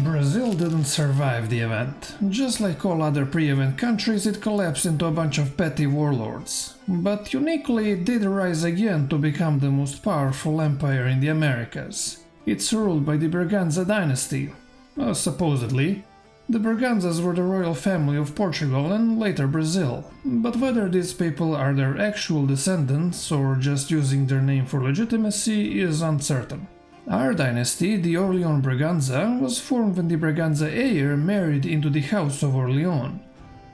Brazil didn't survive the event. Just like all other pre-event countries, it collapsed into a bunch of petty warlords. But uniquely, it did rise again to become the most powerful empire in the Americas. It's ruled by the Braganza dynasty. Supposedly. The Braganzas were the royal family of Portugal and later Brazil, but whether these people are their actual descendants or just using their name for legitimacy is uncertain. Our dynasty, the Orleans Braganza, was formed when the Braganza heir married into the House of Orleans.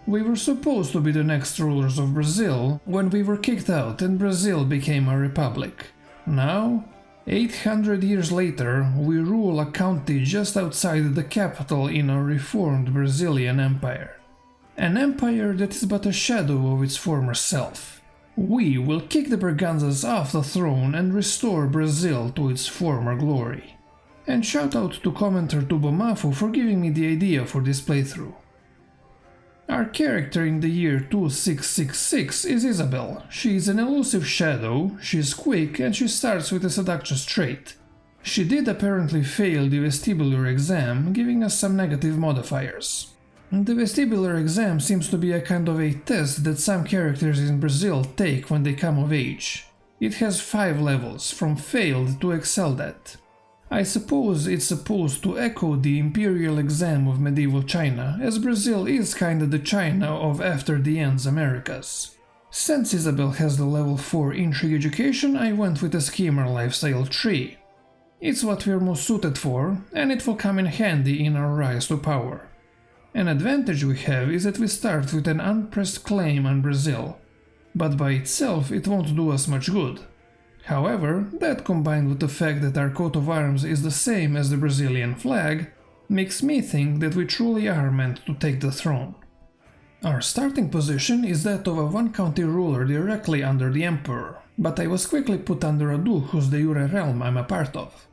We were supposed to be the next rulers of Brazil when we were kicked out and Brazil became a republic. Now, 800 years later, we rule a county just outside the capital in a reformed Brazilian empire. An empire that is but a shadow of its former self. We will kick the Braganzas off the throne and restore Brazil to its former glory. And shout out to commenter Tubomafo for giving me the idea for this playthrough. Our character in the year 2666 is Isabel. She is an elusive shadow, she is quick and she starts with a seductress trait. She did apparently fail the vestibular exam, giving us some negative modifiers. The vestibular exam seems to be a kind of a test that some characters in Brazil take when they come of age. It has 5 levels, from failed to excelled at. I suppose it's supposed to echo the imperial exam of medieval China, as Brazil is kinda the China of after the end's Americas. Since Isabel has the level 4 intrigue education, I went with a schemer lifestyle tree. It's what we're most suited for, and it will come in handy in our rise to power. An advantage we have is that we start with an unpressed claim on Brazil, but by itself it won't do us much good. However, that combined with the fact that our coat of arms is the same as the Brazilian flag, makes me think that we truly are meant to take the throne. Our starting position is that of a one-county ruler directly under the emperor, but I was quickly put under a duke whose de jure realm I'm a part of.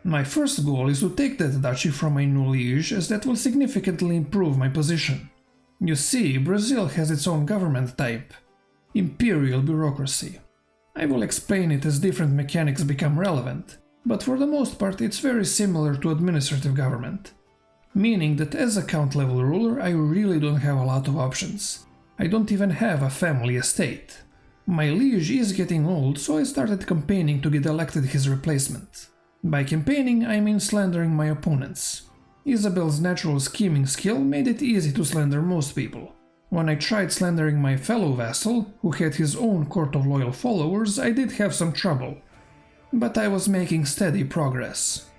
My first goal is to take that duchy from my new liege, as that will significantly improve my position. You see, Brazil has its own government type, imperial bureaucracy. I will explain it as different mechanics become relevant, but for the most part it's very similar to administrative government. Meaning that as a count level ruler I really don't have a lot of options. I don't even have a family estate. My liege is getting old, so I started campaigning to get elected his replacement. By campaigning I mean slandering my opponents. Isabel's natural scheming skill made it easy to slander most people. When I tried slandering my fellow vassal, who had his own court of loyal followers, I did have some trouble. But I was making steady progress.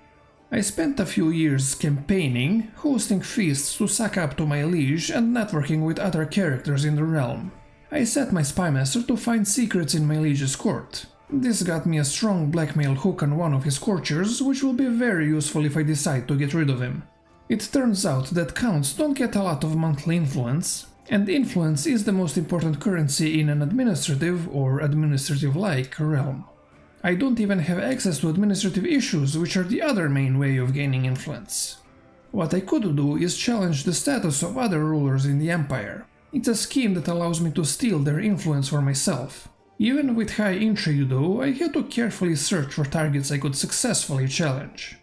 I spent a few years campaigning, hosting feasts to suck up to my liege and networking with other characters in the realm. I set my spymaster to find secrets in my liege's court. This got me a strong blackmail hook on one of his courtiers, which will be very useful if I decide to get rid of him. It turns out that counts don't get a lot of monthly influence, and influence is the most important currency in an administrative or administrative-like realm. I don't even have access to administrative issues, which are the other main way of gaining influence. What I could do is challenge the status of other rulers in the empire. It's a scheme that allows me to steal their influence for myself. Even with high intrigue though, I had to carefully search for targets I could successfully challenge.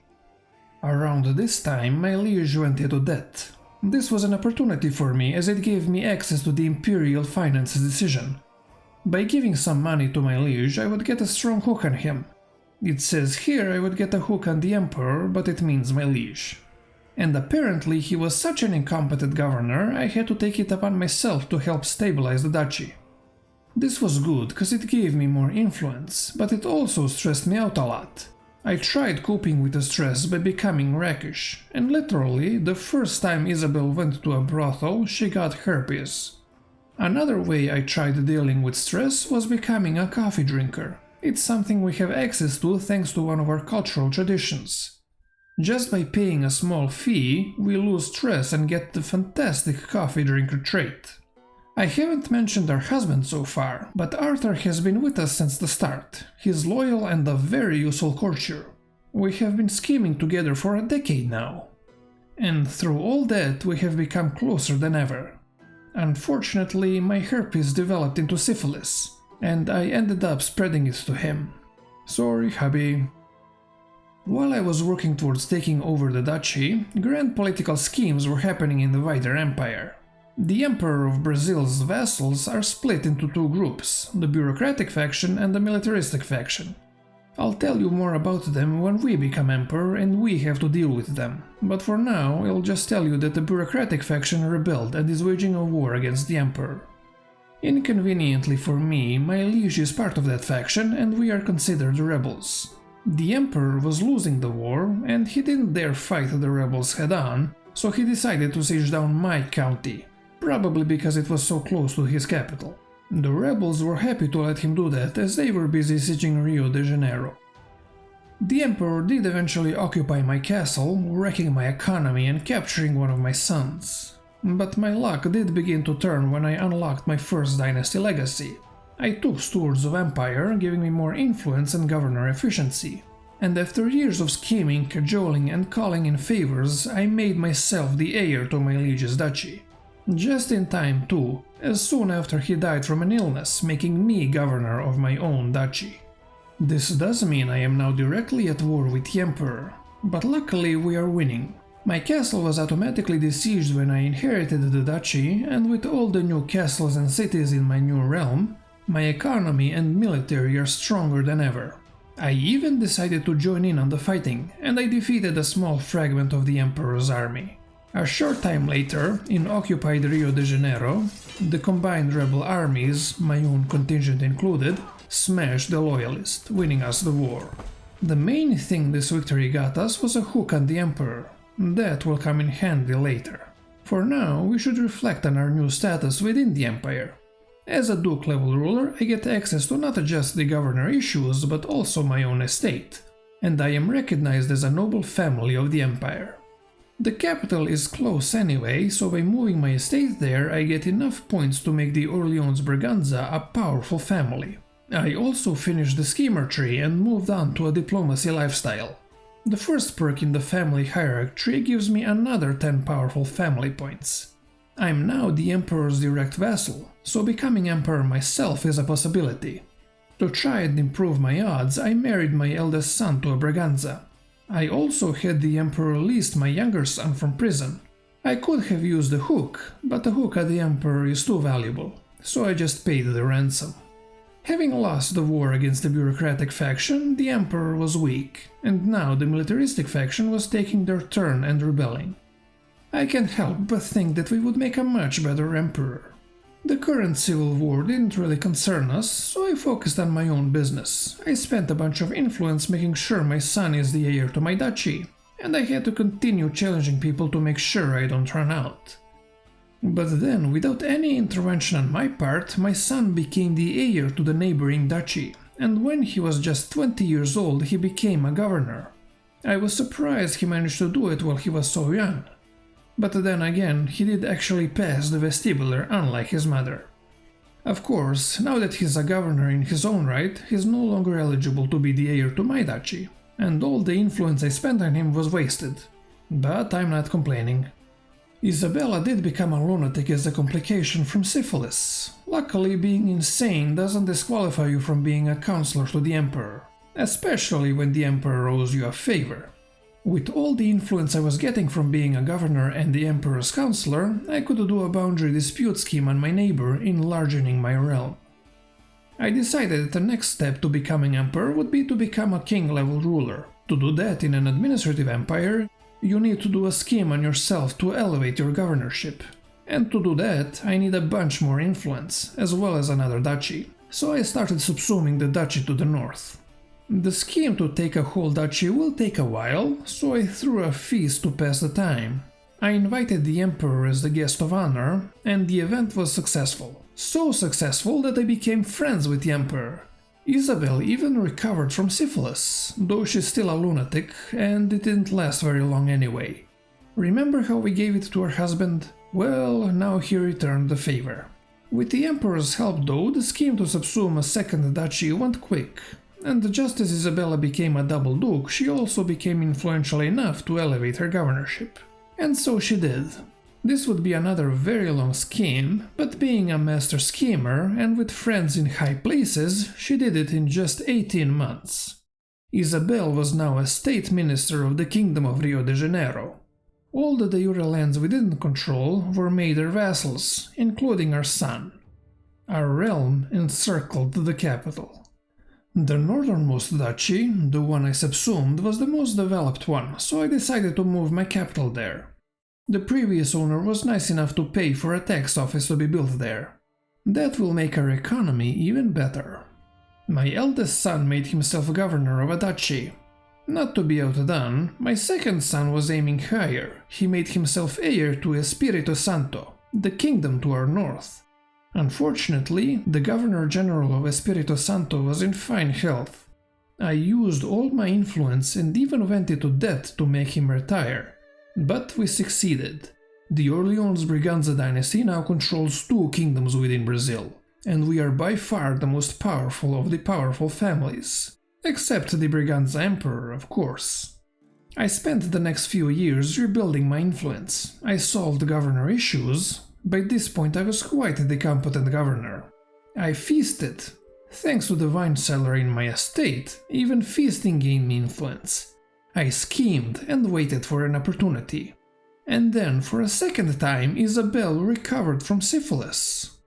Around this time, my liege went into debt. This was an opportunity for me, as it gave me access to the imperial finances decision. By giving some money to my liege, I would get a strong hook on him. It says here I would get a hook on the emperor, but it means my liege. And apparently he was such an incompetent governor, I had to take it upon myself to help stabilize the duchy. This was good, cause it gave me more influence, but it also stressed me out a lot. I tried coping with the stress by becoming rakish, and literally, the first time Isabel went to a brothel, she got herpes. Another way I tried dealing with stress was becoming a coffee drinker. It's something we have access to thanks to one of our cultural traditions. Just by paying a small fee, we lose stress and get the fantastic coffee drinker trait. I haven't mentioned our husband so far, but Arthur has been with us since the start. He's loyal and a very useful courtier. We have been scheming together for a decade now. And through all that, we have become closer than ever. Unfortunately, my herpes developed into syphilis, and I ended up spreading it to him. Sorry, hubby. While I was working towards taking over the duchy, grand political schemes were happening in the wider empire. The Emperor of Brazil's vassals are split into two groups, the bureaucratic faction and the militaristic faction. I'll tell you more about them when we become emperor and we have to deal with them, but for now I'll just tell you that the bureaucratic faction rebelled and is waging a war against the emperor. Inconveniently for me, my liege is part of that faction and we are considered rebels. The emperor was losing the war and he didn't dare fight the rebels head-on, so he decided to siege down my county, probably because it was so close to his capital. The rebels were happy to let him do that as they were busy sieging Rio de Janeiro. The emperor did eventually occupy my castle, wrecking my economy and capturing one of my sons. But my luck did begin to turn when I unlocked my first dynasty legacy. I took Stewards of Empire, giving me more influence and governor efficiency. And after years of scheming, cajoling and calling in favors, I made myself the heir to my liege's duchy. Just in time too, as soon after he died from an illness, making me governor of my own duchy. This does mean I am now directly at war with the emperor, but luckily we are winning. My castle was automatically besieged when I inherited the duchy, and with all the new castles and cities in my new realm, my economy and military are stronger than ever. I even decided to join in on the fighting, and I defeated a small fragment of the emperor's army. A short time later, in occupied Rio de Janeiro, the combined rebel armies, my own contingent included, smashed the loyalists, winning us the war. The main thing this victory got us was a hook on the emperor. That will come in handy later. For now, we should reflect on our new status within the empire. As a duke-level ruler, I get access to not just the governor issues, but also my own estate, and I am recognized as a noble family of the empire. The capital is close anyway, so by moving my estate there I get enough points to make the Orleans Braganza a powerful family. I also finished the schemer tree and moved on to a diplomacy lifestyle. The first perk in the family hierarchy tree gives me another 10 powerful family points. I'm now the emperor's direct vassal, so becoming emperor myself is a possibility. To try and improve my odds, I married my eldest son to a Braganza. I also had the emperor release my younger son from prison. I could have used a hook, but a hook at the emperor is too valuable, so I just paid the ransom. Having lost the war against the bureaucratic faction, the emperor was weak, and now the militaristic faction was taking their turn and rebelling. I can't help but think that we would make a much better emperor. The current civil war didn't really concern us, so I focused on my own business. I spent a bunch of influence making sure my son is the heir to my duchy, and I had to continue challenging people to make sure I don't run out. But then, without any intervention on my part, my son became the heir to the neighboring duchy, and when he was just 20 years old he became a governor. I was surprised he managed to do it while he was so young. But then again, he did actually pass the vestibular, unlike his mother. Of course, now that he's a governor in his own right, he's no longer eligible to be the heir to my duchy, and all the influence I spent on him was wasted. But I'm not complaining. Isabella did become a lunatic as a complication from syphilis. Luckily, being insane doesn't disqualify you from being a counselor to the emperor, especially when the emperor owes you a favor. With all the influence I was getting from being a governor and the emperor's counselor, I could do a boundary dispute scheme on my neighbor, enlarging my realm. I decided that the next step to becoming emperor would be to become a king-level ruler. To do that in an administrative empire, you need to do a scheme on yourself to elevate your governorship. And to do that, I need a bunch more influence, as well as another duchy. So I started subsuming the duchy to the north. The scheme to take a whole duchy will take a while, so I threw a feast to pass the time. I invited the emperor as the guest of honor, and the event was successful. So successful that I became friends with the emperor. Isabel even recovered from syphilis, though she's still a lunatic, and it didn't last very long anyway. Remember how we gave it to her husband? Well, now he returned the favor. With the emperor's help though, the scheme to subsume a second duchy went quick. And just as Isabella became a double duke, she also became influential enough to elevate her governorship. And so she did. This would be another very long scheme, but being a master schemer and with friends in high places, she did it in just 18 months. Isabel was now a state minister of the Kingdom of Rio de Janeiro. All the de jure lands we didn't control were made our vassals, including our son. Our realm encircled the capital. The northernmost duchy, the one I subsumed, was the most developed one, so I decided to move my capital there. The previous owner was nice enough to pay for a tax office to be built there. That will make our economy even better. My eldest son made himself governor of a duchy. Not to be outdone, my second son was aiming higher. He made himself heir to Espirito Santo, the kingdom to our north. Unfortunately, the Governor-General of Espirito Santo was in fine health. I used all my influence and even went into debt to make him retire. But we succeeded. The Orleans Braganza dynasty now controls 2 kingdoms within Brazil, and we are by far the most powerful of the powerful families. Except the Braganza Emperor, of course. I spent the next few years rebuilding my influence. I solved governor issues. By this point I was quite the competent governor. I feasted. Thanks to the wine cellar in my estate, even feasting gained me influence. I schemed and waited for an opportunity. And then, for a second time, Isabel recovered from syphilis.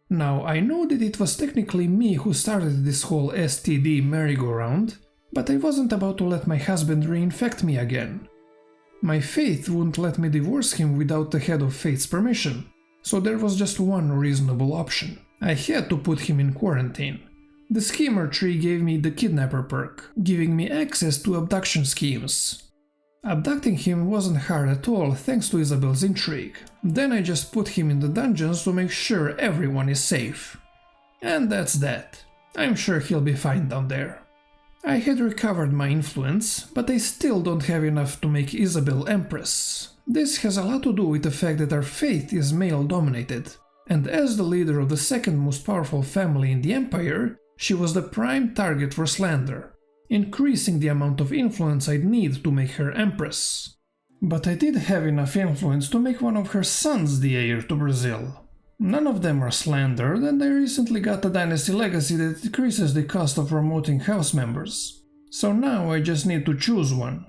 Now, I know that it was technically me who started this whole STD merry-go-round, but I wasn't about to let my husband reinfect me again. My faith wouldn't let me divorce him without the head of faith's permission, so there was just one reasonable option. I had to put him in quarantine. The schemer tree gave me the kidnapper perk, giving me access to abduction schemes. Abducting him wasn't hard at all thanks to Isabel's intrigue. Then I just put him in the dungeons to make sure everyone is safe. And that's that. I'm sure he'll be fine down there. I had recovered my influence, but I still don't have enough to make Isabel Empress. This has a lot to do with the fact that our faith is male-dominated, and as the leader of the second most powerful family in the empire, she was the prime target for slander, increasing the amount of influence I'd need to make her empress. But I did have enough influence to make one of her sons the heir to Brazil. None of them are slandered, and I recently got a dynasty legacy that decreases the cost of promoting house members. So now I just need to choose one.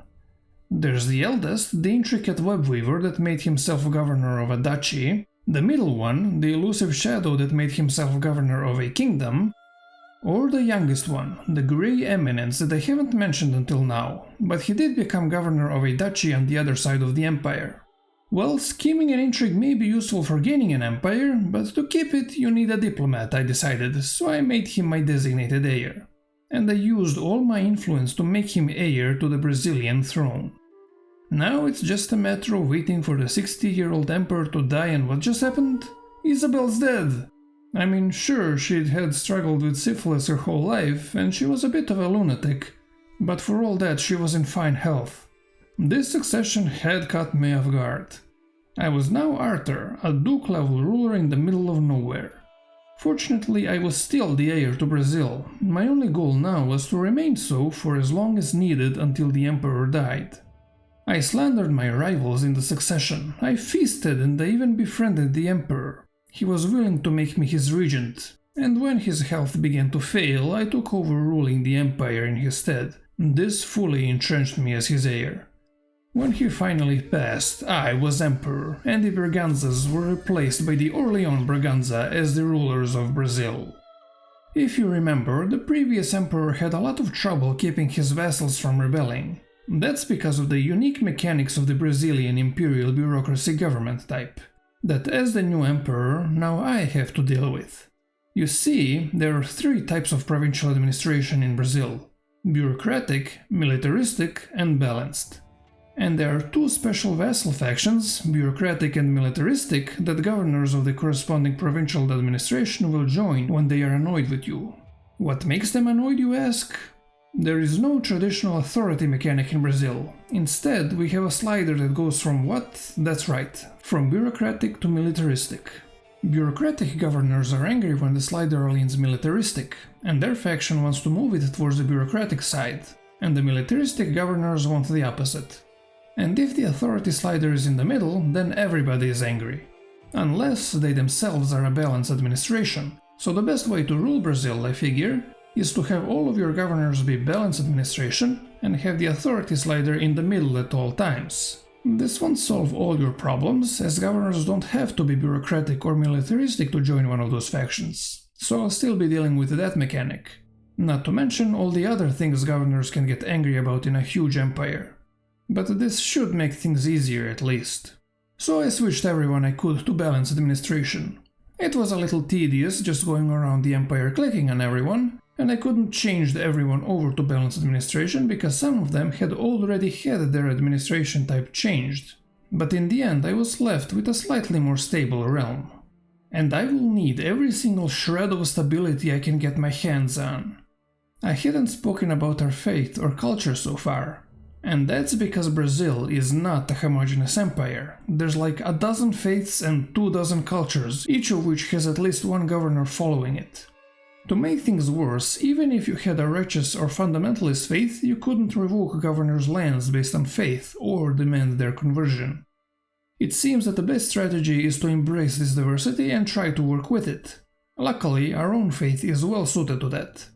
There's the eldest, the intricate web weaver that made himself governor of a duchy, the middle one, the elusive shadow that made himself governor of a kingdom, or the youngest one, the grey eminence that I haven't mentioned until now, but he did become governor of a duchy on the other side of the empire. Well, scheming and intrigue may be useful for gaining an empire, but to keep it you need a diplomat, I decided, so I made him my designated heir. And I used all my influence to make him heir to the Brazilian throne. Now it's just a matter of waiting for the 60-year-old emperor to die, and what just happened? Isabel's dead! I mean, sure, she had struggled with syphilis her whole life, and she was a bit of a lunatic, but for all that she was in fine health. This succession had caught me off guard. I was now Arthur, a duke-level ruler in the middle of nowhere. Fortunately, I was still the heir to Brazil. My only goal now was to remain so for as long as needed until the emperor died. I slandered my rivals in the succession, I feasted, and I even befriended the emperor. He was willing to make me his regent, and when his health began to fail, I took over ruling the empire in his stead. This fully entrenched me as his heir. When he finally passed, I was emperor, and the Braganzas were replaced by the Orleans Braganza as the rulers of Brazil. If you remember, the previous emperor had a lot of trouble keeping his vassals from rebelling. That's because of the unique mechanics of the Brazilian imperial bureaucracy government type, that as the new emperor, now I have to deal with. You see, there are 3 types of provincial administration in Brazil: bureaucratic, militaristic, and balanced. And there are 2 special vassal factions, bureaucratic and militaristic, that governors of the corresponding provincial administration will join when they are annoyed with you. What makes them annoyed, you ask? There is no traditional authority mechanic in Brazil. Instead, we have a slider that goes from what? That's right, from bureaucratic to militaristic. Bureaucratic governors are angry when the slider leans militaristic, and their faction wants to move it towards the bureaucratic side, and the militaristic governors want the opposite. And if the authority slider is in the middle, then everybody is angry. Unless they themselves are a balanced administration. So the best way to rule Brazil, I figure, is to have all of your governors be balanced administration and have the authority slider in the middle at all times. This won't solve all your problems, as governors don't have to be bureaucratic or militaristic to join one of those factions, so I'll still be dealing with that mechanic. Not to mention all the other things governors can get angry about in a huge empire. But this should make things easier at least. So I switched everyone I could to balanced administration. It was a little tedious just going around the empire clicking on everyone, and I couldn't change everyone over to balanced administration because some of them had already had their administration type changed. But in the end I was left with a slightly more stable realm. And I will need every single shred of stability I can get my hands on. I hadn't spoken about our faith or culture so far, and that's because Brazil is not a homogeneous empire. There's like a dozen faiths and 24 cultures, each of which has at least one governor following it. To make things worse, even if you had a righteous or fundamentalist faith, you couldn't revoke governors' lands based on faith or demand their conversion. It seems that the best strategy is to embrace this diversity and try to work with it. Luckily, our own faith is well suited to that.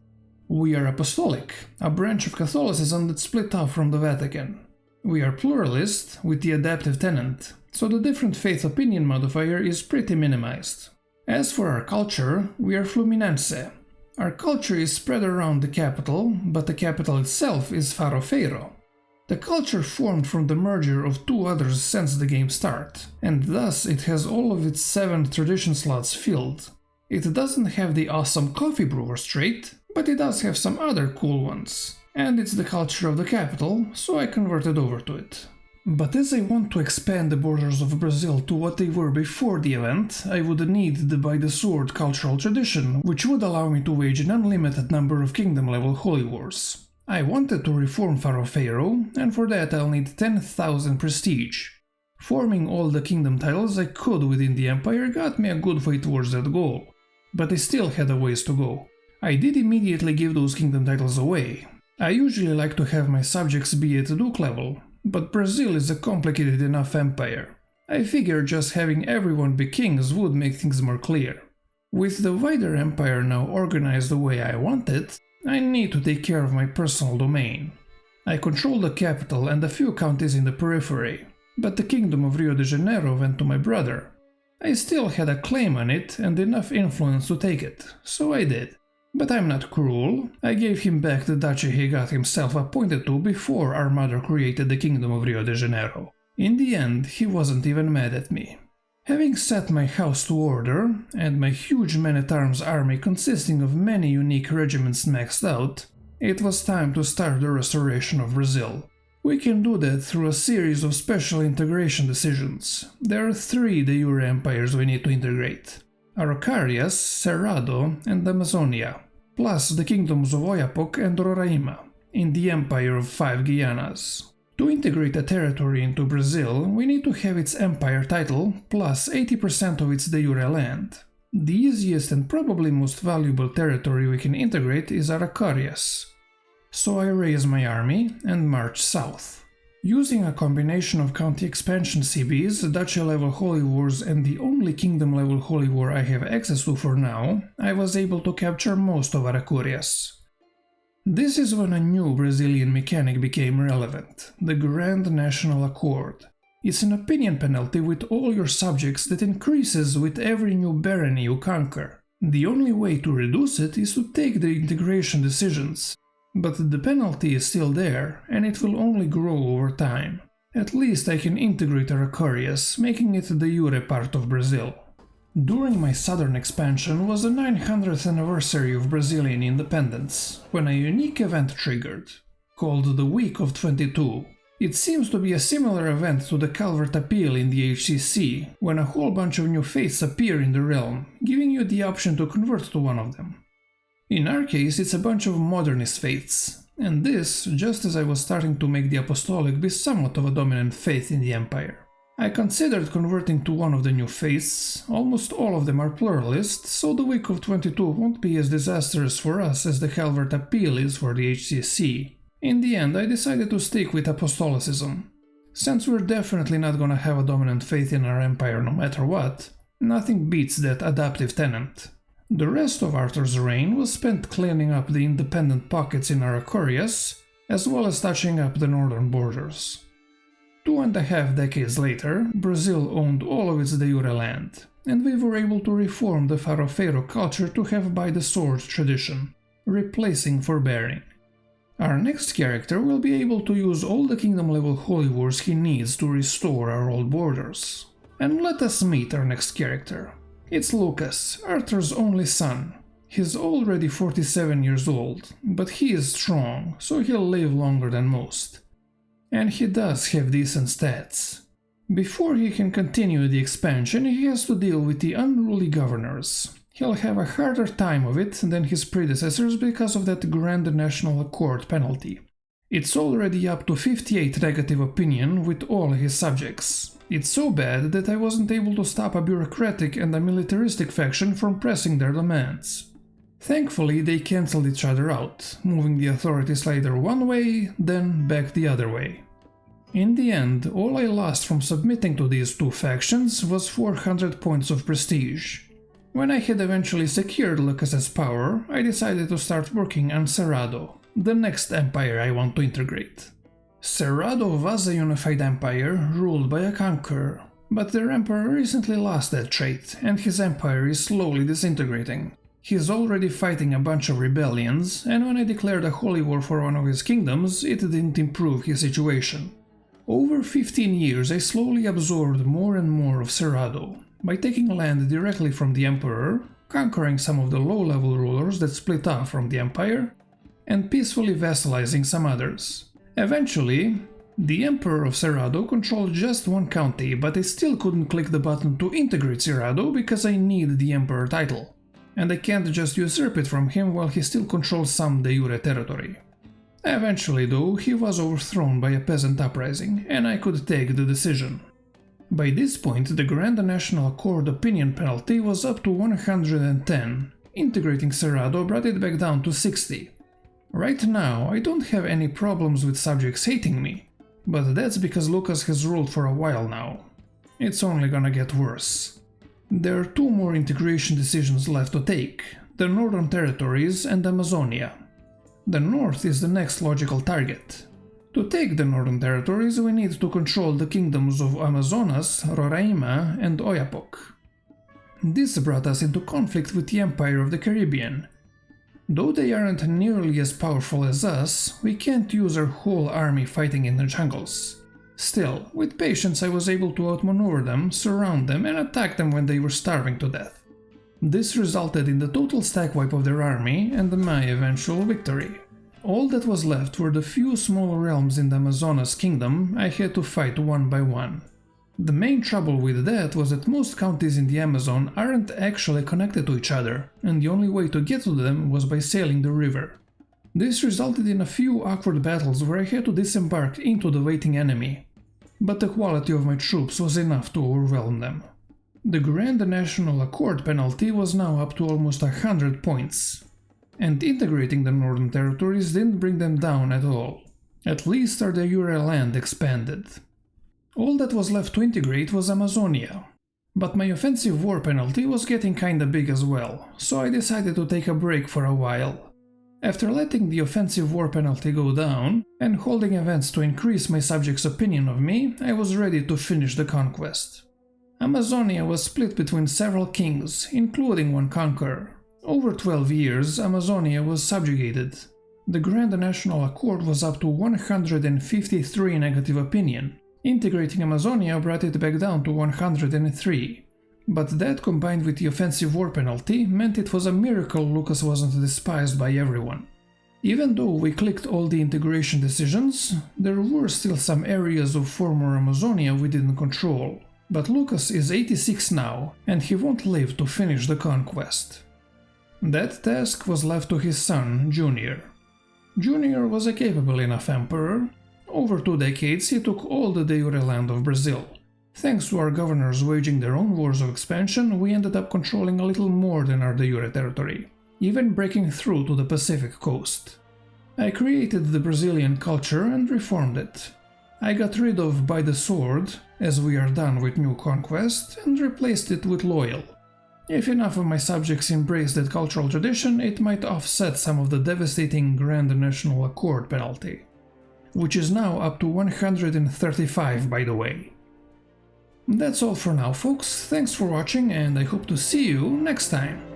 We are apostolic, a branch of Catholicism that split off from the Vatican. We are pluralist, with the adaptive tenant, so the different faith opinion modifier is pretty minimized. As for our culture, we are Fluminense. Our culture is spread around the capital, but the capital itself is Farofeiro. The culture formed from the merger of two others since the game start, and thus it has all of its 7 tradition slots filled. It doesn't have the awesome coffee brewer's trait, but it does have some other cool ones. And it's the culture of the capital, so I converted over to it. But as I want to expand the borders of Brazil to what they were before the event, I would need the by the sword cultural tradition, which would allow me to wage an unlimited number of kingdom level holy wars. I wanted to reform Farofeiro, and for that I'll need 10,000 prestige. Forming all the kingdom titles I could within the empire got me a good way towards that goal, but I still had a ways to go. I did immediately give those kingdom titles away. I usually like to have my subjects be at Duke level, but Brazil is a complicated enough empire. I figured just having everyone be kings would make things more clear. With the wider empire now organized the way I want it, I need to take care of my personal domain. I control the capital and a few counties in the periphery, but the kingdom of Rio de Janeiro went to my brother. I still had a claim on it and enough influence to take it, so I did. But I'm not cruel. I gave him back the duchy he got himself appointed to before our mother created the kingdom of Rio de Janeiro. In the end, he wasn't even mad at me. Having set my house to order, and my huge man-at-arms army consisting of many unique regiments maxed out, it was time to start the restoration of Brazil. We can do that through a series of special integration decisions. There are 3 de jure empires we need to integrate: Araucarias, Cerrado, and Amazonia, plus the kingdoms of Oiapoque and Roraima, in the empire of 5 Guianas. To integrate a territory into Brazil, we need to have its empire title, plus 80% of its de jure land. The easiest and probably most valuable territory we can integrate is Araucarias. So I raise my army and march south. Using a combination of county expansion CBs, duchy level holy wars and the only kingdom level holy war I have access to for now, I was able to capture most of Araucarias. This is when a new Brazilian mechanic became relevant, the Grand National Accord. It's an opinion penalty with all your subjects that increases with every new barony you conquer. The only way to reduce it is to take the integration decisions. But the penalty is still there, and it will only grow over time. At least I can integrate Araucarias, making it the jure part of Brazil. During my southern expansion was the 900th anniversary of Brazilian independence, when a unique event triggered, called the Week of 22. It seems to be a similar event to the Calvert Appeal in the HCC, when a whole bunch of new faiths appear in the realm, giving you the option to convert to one of them. In our case, it's a bunch of modernist faiths, and this just as I was starting to make the apostolic be somewhat of a dominant faith in the empire. I considered converting to one of the new faiths. Almost all of them are pluralist, so the Week of 22 won't be as disastrous for us as the Calvert Appeal is for the HCC. In the end, I decided to stick with apostolicism. Since we're definitely not gonna have a dominant faith in our empire no matter what, nothing beats that adaptive tenant. The rest of Arthur's reign was spent cleaning up the independent pockets in Aracorias, as well as touching up the northern borders. 2.5 decades later, Brazil owned all of its de jure land, and we were able to reform the farofeiro culture to have by the sword tradition, replacing forbearing. Our next character will be able to use all the kingdom level holy wars he needs to restore our old borders. And let us meet our next character. It's Lucas, Arthur's only son. He's already 47 years old, but he is strong, so he'll live longer than most. And he does have decent stats. Before he can continue the expansion, he has to deal with the unruly governors. He'll have a harder time of it than his predecessors because of that Grand National Accord penalty. It's already up to 58 negative opinion with all his subjects. It's so bad that I wasn't able to stop a bureaucratic and a militaristic faction from pressing their demands. Thankfully, they cancelled each other out, moving the authorities later one way, then back the other way. In the end, all I lost from submitting to these two factions was 400 points of prestige. When I had eventually secured Lucas's power, I decided to start working on Cerrado, the next empire I want to integrate. Cerrado was a unified empire ruled by a conqueror, but their emperor recently lost that trait, and his empire is slowly disintegrating. He's already fighting a bunch of rebellions, and when I declared a holy war for one of his kingdoms, it didn't improve his situation. Over 15 years I slowly absorbed more and more of Cerrado, by taking land directly from the emperor, conquering some of the low-level rulers that split off from the empire, and peacefully vassalizing some others. Eventually, the Emperor of Cerrado controlled just one county, but I still couldn't click the button to integrate Cerrado because I need the Emperor title, and I can't just usurp it from him while he still controls some de jure territory. Eventually though, he was overthrown by a peasant uprising, and I could take the decision. By this point, the Grand National Accord opinion penalty was up to 110, integrating Cerrado brought it back down to 60. Right now, I don't have any problems with subjects hating me, but that's because Lucas has ruled for a while now. It's only gonna get worse. There are two more integration decisions left to take, the Northern Territories and Amazonia. The North is the next logical target. To take the Northern Territories, we need to control the kingdoms of Amazonas, Roraima and Oiapoque. This brought us into conflict with the Empire of the Caribbean. Though they aren't nearly as powerful as us, we can't use our whole army fighting in the jungles. Still, with patience I was able to outmaneuver them, surround them and attack them when they were starving to death. This resulted in the total stack wipe of their army and my eventual victory. All that was left were the few small realms in the Amazonas kingdom I had to fight one by one. The main trouble with that was that most counties in the Amazon aren't actually connected to each other, and the only way to get to them was by sailing the river. This resulted in a few awkward battles where I had to disembark into the waiting enemy, but the quality of my troops was enough to overwhelm them. The Grand National Accord penalty was now up to almost 100 points, and integrating the Northern Territories didn't bring them down at all. At least our de jure land expanded. All that was left to integrate was Amazonia, but my offensive war penalty was getting kinda big as well, so I decided to take a break for a while. After letting the offensive war penalty go down, and holding events to increase my subjects' opinion of me, I was ready to finish the conquest. Amazonia was split between several kings, including one conqueror. Over 12 years, Amazonia was subjugated. The Grand National Accord was up to 153 negative opinion. Integrating Amazonia brought it back down to 103. But that combined with the offensive war penalty meant it was a miracle Lucas wasn't despised by everyone. Even though we clicked all the integration decisions, there were still some areas of former Amazonia we didn't control. But Lucas is 86 now, and he won't live to finish the conquest. That task was left to his son, Junior. Junior was a capable enough emperor. Over 2 decades he took all the de jure land of Brazil. Thanks to our governors waging their own wars of expansion, we ended up controlling a little more than our de jure territory, even breaking through to the Pacific coast. I created the Brazilian culture and reformed it. I got rid of by the sword, as we are done with new conquest, and replaced it with loyal. If enough of my subjects embrace that cultural tradition, it might offset some of the devastating Grand National Accord penalty, which is now up to 135 by the way. That's all for now folks, thanks for watching and I hope to see you next time.